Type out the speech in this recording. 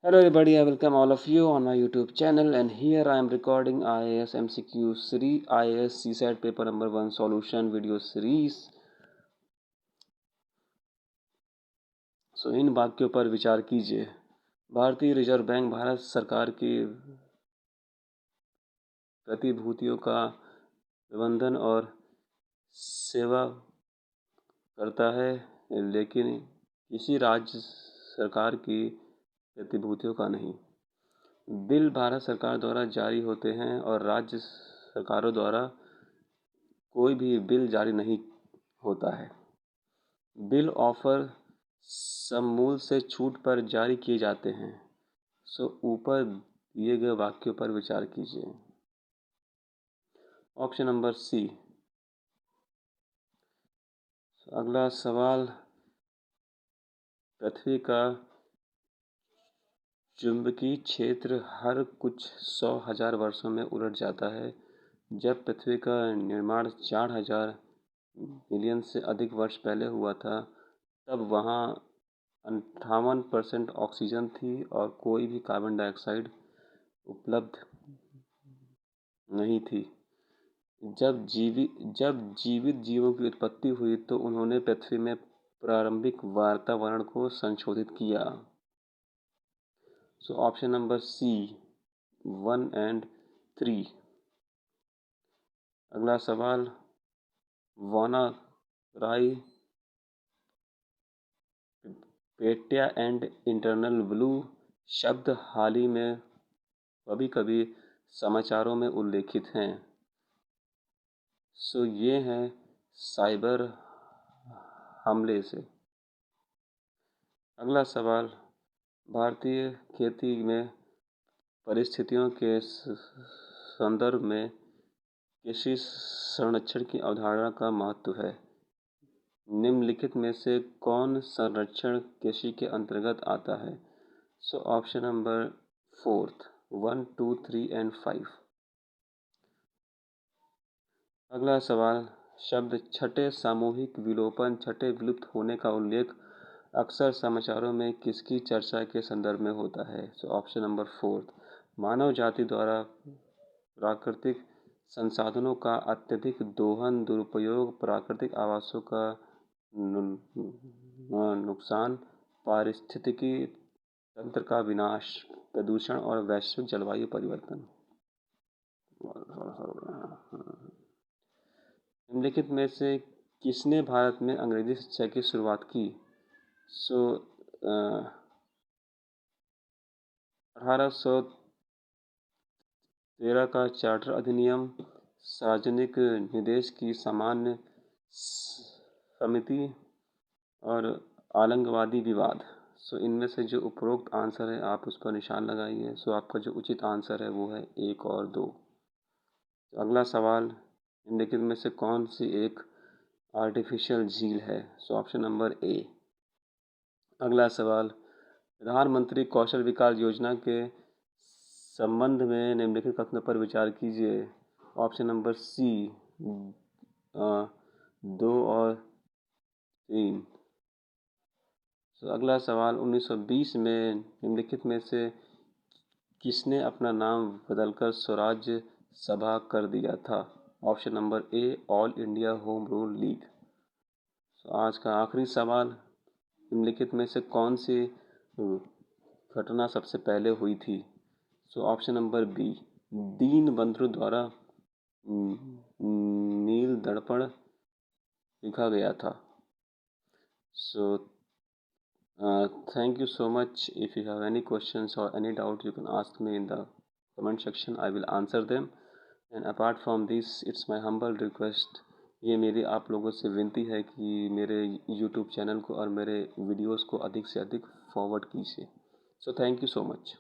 Hello everybody, I welcome all of you on my YouTube channel, and here I am recording IAS MCQ 3 IAS CSAT paper number 1 solution video series. इन वाक्यों पर विचार कीजिए। भारतीय reserve bank Bharat सरकार की प्रतिभूतियों का प्रबंधन और सेवा करता है, लेकिन किसी राज्य सरकार की प्रतिभूतियों का नहीं। बिल भारत सरकार द्वारा जारी होते हैं और राज्य सरकारों द्वारा कोई भी बिल जारी नहीं होता है। बिल ऑफर सममूल्य से छूट पर जारी किए जाते हैं। ऊपर दिए गए वाक्यों पर विचार कीजिए। Option number C. अगला सवाल, पृथ्वी का चुंबकीय क्षेत्र हर कुछ 100,000 वर्षों में उलट जाता है। जब पृथ्वी का निर्माण 4,000 मिलियन से अधिक वर्ष पहले हुआ था, तब वहाँ 58% ऑक्सीजन थी और कोई भी कार्बन डाइऑक्साइड उपलब्ध नहीं थी। जब जीवित जीवों की उत्पत्ति हुई तो उन्होंने पृथ्वी में प्रारंभिक वातावरण को संशोधित किया। Option number C 1 and 3। अगला सवाल, वानाराई पेट्या एंड इंटरनल ब्लू शब्द हाल ही में कभी कभी समाचारों में उल्लेखित हैं। ये है साइबर हमले से। अगला सवाल, भारतीय खेती में परिस्थितियों के संदर्भ में कृषि संरक्षण की अवधारणा का महत्व है। निम्नलिखित में से कौन संरक्षण कृषि के अंतर्गत आता है? Option number 4, 1, 2, 3 and 5। अगला सवाल, शब्द छठे सामूहिक विलोपन, छठे विलुप्त होने का उल्लेख अक्सर समाचारों में किसकी चर्चा के संदर्भ में होता है? ऑप्शन नंबर 4, मानव जाति द्वारा प्राकृतिक संसाधनों का अत्यधिक दोहन, दुरुपयोग, प्राकृतिक आवासों का नुकसान, पारिस्थितिकी तंत्र का विनाश, प्रदूषण और वैश्विक जलवायु परिवर्तन। निम्नलिखित में से किसने भारत में अंग्रेजी शिक्षा की शुरुआत की? 1813 का चार्टर अधिनियम, सार्वजनिक निदेश की सामान्य समिति और आतंकवादी विवाद। इनमें से जो उपरोक्त आंसर है आप उस पर निशान लगाइए। आपका जो उचित आंसर है वो है 1 और 2। अगला सवाल, निम्नलिखित में से कौन सी एक आर्टिफिशियल झील है? Option number A. अगला सवाल, प्रधानमंत्री कौशल विकास योजना के संबंध में निम्नलिखित कथनों पर विचार कीजिए। ऑप्शन नंबर सी 2 और 3। अगला सवाल, 1920 में निम्नलिखित में से किसने अपना नाम बदलकर स्वराज्य सभा कर दिया था? Option number A, all India home rule league. आज का आखिरी सवाल, निम्नलिखित में से कौन सी घटना सबसे पहले हुई थी? ऑप्शन नंबर बी, दीनबंधु द्वारा नील दर्पण लिखा गया था। Thank you so much. If you have any questions or any doubt, you can ask me in the comment section. I will answer them. And apart from this, it's my humble request. ये मेरी आप लोगों से विनती है कि मेरे YouTube channel को और मेरे वीडियोस को अधिक से अधिक फॉरवर्ड कीजिए। Thank you so much.